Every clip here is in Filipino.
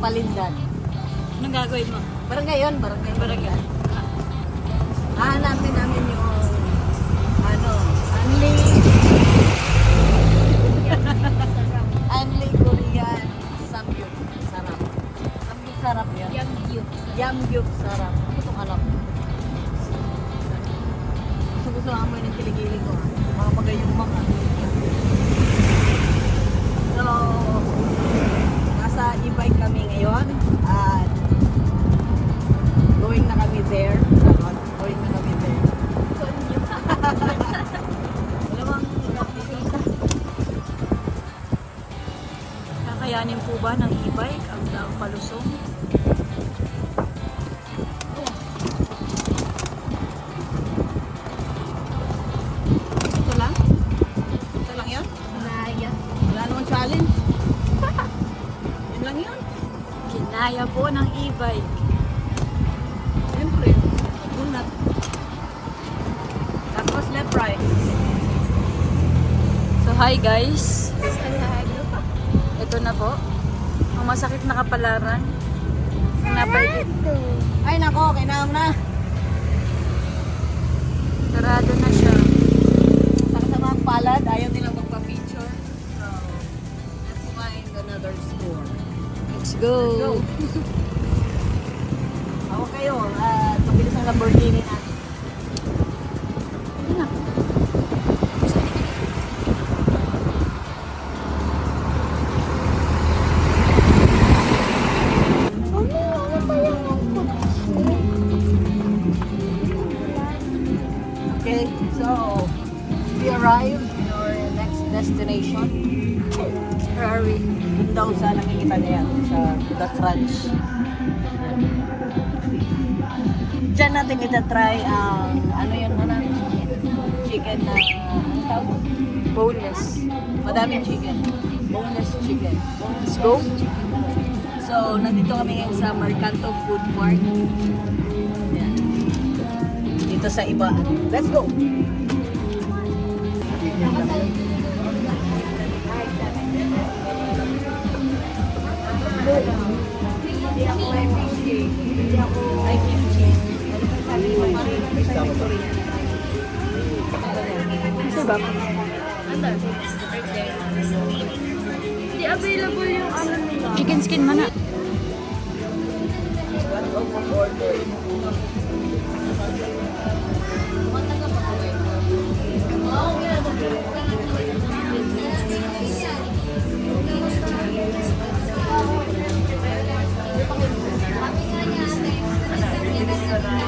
Palindan. Anong gagawin mo? Barangay yun, barangay. Barangay. Hahanapin namin yung ano, Anli Korean Samgyup. Sarap. Samgyup sarap yan. Yamgyup sarap. Ano itong alam? Gusto ang amoy ng kiligili ko. Mga magayong mga. So, nasa e-bike kami ngayon at going na kami there. Going na kami there. Dalawang isa. Kakayanin po ba ng e-bike ang daang palusong? Ito lang? Ito lang yun? Wala namang challenge. Yun lang yun. Kinaya po ng e-bike. Siyempre, bunat. Tapos left right. So hi guys. Ito na po. Ang masakit na kapalaran. Napaigit. Ay nako, kinaam na. Sarado na siya. Sa kasamang palad, ayaw nilang magpa-picture. So, let's find another score. Let's go. Go! Ako kayo, mabilis ang Lamborghini natin. Ano? Okay, so we arrived in our next destination. Where are we? Doon daw sa nakikita niya yan, sa The Crunch. Diyan natin itatry ang, ano yun na chicken na, ano tawag? Boneless. Madaming chicken. Boneless chicken. Let's go. So, nandito kami ngayon sa Mercanto Food Park. Yan. Dito sa iba. Let's go! Hindi ako may kimchi. Hindi ako may kimchi. Ano ba sabi mo? Diba? Hindi available yung ano nila. Chicken skin man na.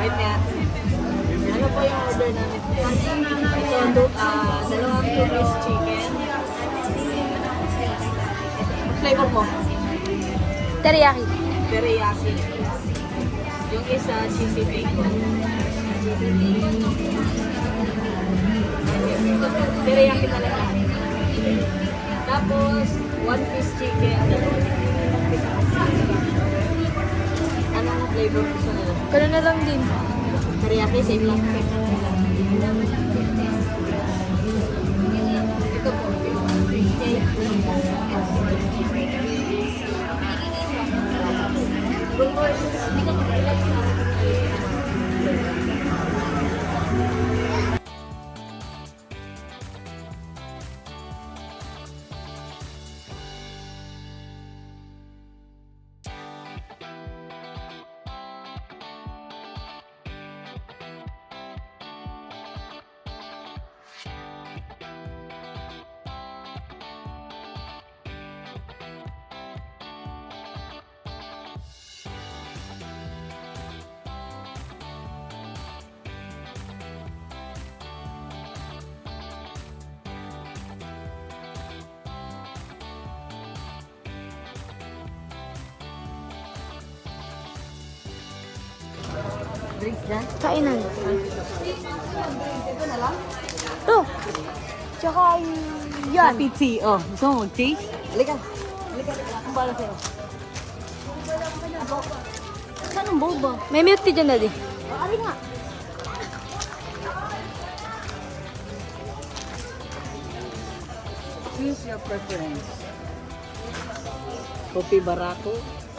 Wait nga. Ano po yung order namin? So, dalawang two-piece chicken. What flavor mo? Teriyaki. Teriyaki. Yung isa, cheesy bacon. Teriyaki talaga. Tapos, one-piece chicken. Anong flavor gusto nila? Kano na lang din. Teriyaki, same lang. Ito po. Drinks na? Kainan. Ito na lang? Ito. Tsaka yan. Happy tea. Oh, gusto mo tea? Halika. Halika. Ang bala sa'yo. Saan ang boba? May milk tea dyan, Daddy. Ari nga. Choose your preference. Kopi Barako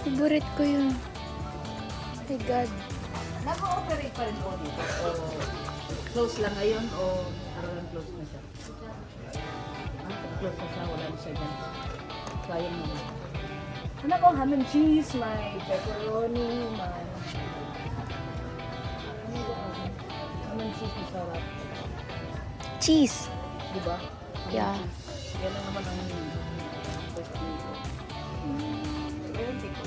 Favorite ko yun. Oh my God. Naka-operate pa rin po dito? O close lang ngayon o parang close na siya? Close na siya, wala na siya dyan. Sayang naman. Ano po, ham and cheese, may pepperoni, may... Ham and cheese, masarap. Cheese. Diba? Ham and Yeah. cheese. Yan lang naman ang best dito. Ayun, tiko.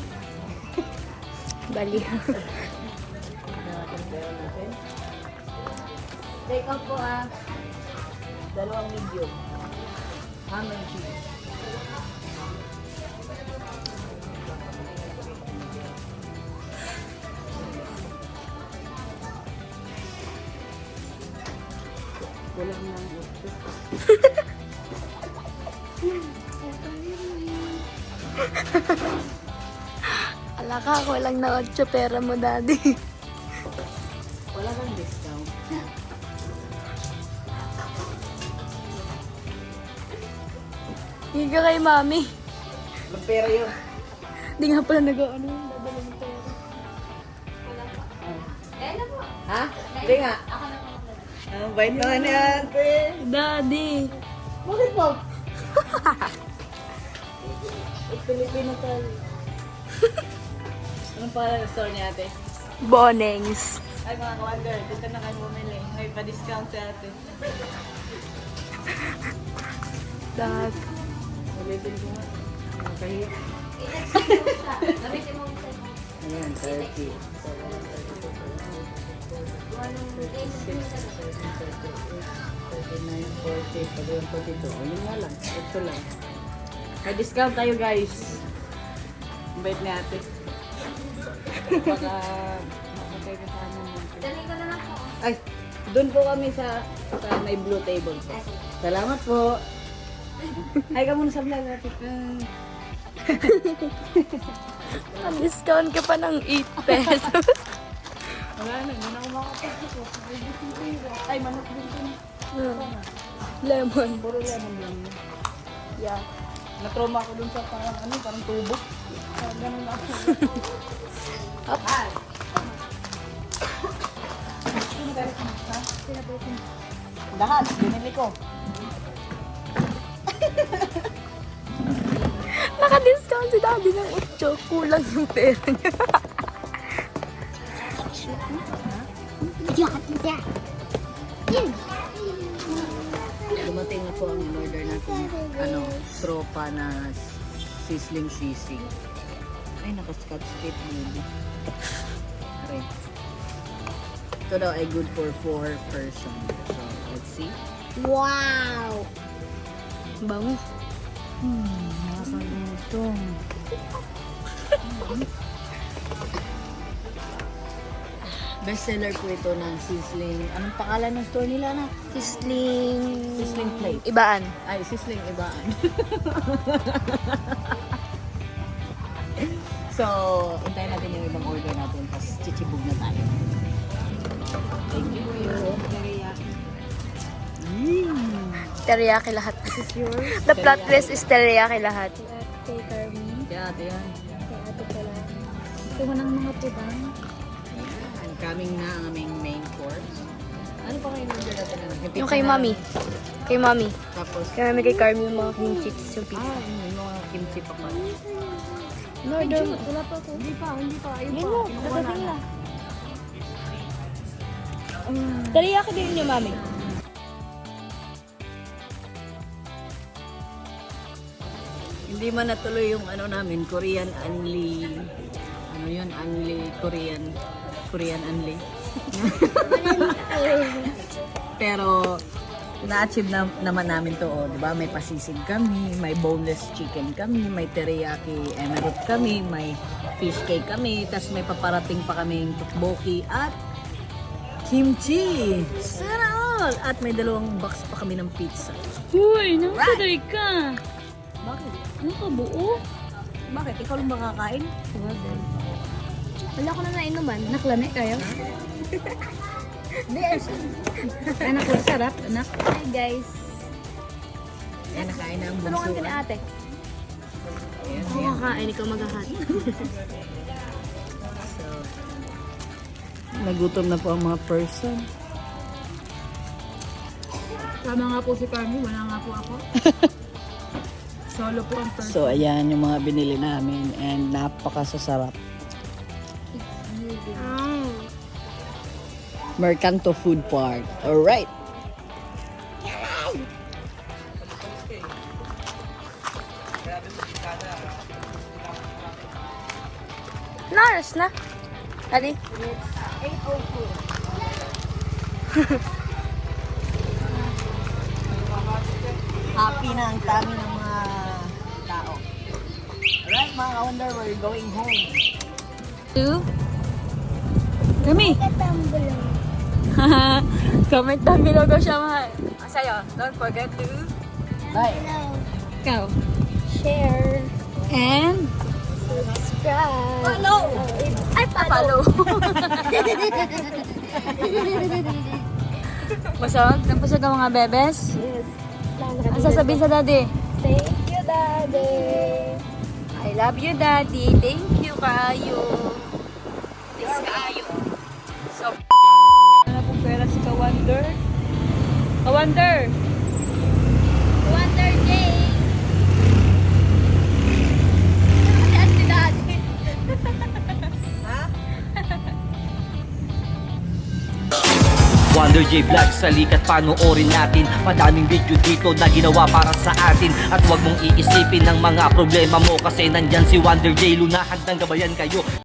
Baliw. Take out po dalawang medium. Ham and cheese. Kulang ng ito. Ala ka, ako lang na 8 pera mo, daddy. Wala kang discount. Higa kay mami. Mag pera yun. Hindi nga pala nag-ano yung dadala ng pera. Ha? Hindi nga. Ang bait naman ni ate. Daddy. Bakit po? Pilipino tayo. Anong pangalan ng store ni ate? Bonings. Ay mga kawander, dito na kayo bumili. May pa-discount si ate. Dad. Ulitin ko nga. Makahiya. Ayan, 30. 42. Ayun nga lang. Ito lang. May discount tayo guys. Ang bait ni ate. Baka makatay ka sa amin. Ay, doon po kami sa may blue table po. Salamat po. Ay ka muna sa vlog natin. Ang discount ka pa ng 8 pesos. Wala na, hindi na ako makapagod po. Ay, manok din po. Lemon. Puro lemon lang. Yeah. Na-trauma ako dun sa parang tubo. Parang ganun ako. Up. Ay! Lahat, binili ko. Naka-discount si daddy ng 8. Kulang yung pera niya. Dumating na po ang order natin. Tropa na sizzling sisig. Ay, naka-scotch tape baby. Okay. Ito daw ay good for 4 person. So, let's see. Wow! Bango. Nakakalutong. Bestseller po ito ng sizzling. Anong pangalan ng store nila na? Sizzling. Sizzling plate. Ibaan. Ay, sizzling ibaan. So, hintayin natin yung ibang order natin. Tapos, chichibog na tayo. Thank you for your teriyaki. Teriyaki lahat. This is yours. The plot twist is teriyaki lahat. Kay Carmen. Kaya ate yan. Kay ate pala. Ito mo ng mga tibang. And coming na ang aming main course. Ano pa kayo order natin? Yung kay mami. Kay mami. Tapos, Kay mami kay Carmen yung mga cream cheese yung pizza. yung mga kimchi pa pa. Order mo. Wala pa po. Hindi pa. Ayun Yun mo. Dadating na. Teriyaki din yung mami. Hindi man natuloy yung namin, Korean Unli. Ano yun? Unli, Korean Unli. Pero, na-achieve naman namin to, di ba? May pasisig kami, may boneless chicken kami, may teriyaki emerald kami, may fish cake kami, tas may paparating pa kaming tteokbokki at kimchi. Sana all! At may 2 box pa kami ng pizza. Uy, nakasaday ka. Bakit? Ano ka, buo? Bakit? Ikaw lang makakain? Wala ko na nainuman. Naklame kayo? Anak ko, sarap, anak. Hi guys. Yan, nakain na ang bunso. Tulungan ka ni ate. Ayan, Ako ayan. kakain, ikaw maghahat. So, nagutom na po ang mga person. Tama nga po si Carmi, wala nga po ako. Solo po ang person. So, ayan yung mga binili namin and napakasasarap. Mercanto Food Park. Alright. Naras na. Kani? Happy na ang dami ng mga tao. Alright mga ka-wonder, we're going home. Two. Kami. Comment down below ko siya mahal. Sa'yo, don't forget to Bye. go. Share. And Subscribe. follow. Ay, follow. Busog? Nagpusog ang mga bebes? Yes. Ang sasabihin sa daddy? Thank you, Daddy. I love you, daddy. Thank you, kayo. Thanks, kayo. So, ano pong pera si Ka-Wonder? Ka-Wonder! Wonder Day. Yan si Daddy. Wonder J Vlog, salikat panoorin natin. Madaming video dito na ginawa para sa atin. At huwag mong iisipin ng mga problema mo, kasi nandyan si Wonder J, lunahan ng gabayan kayo.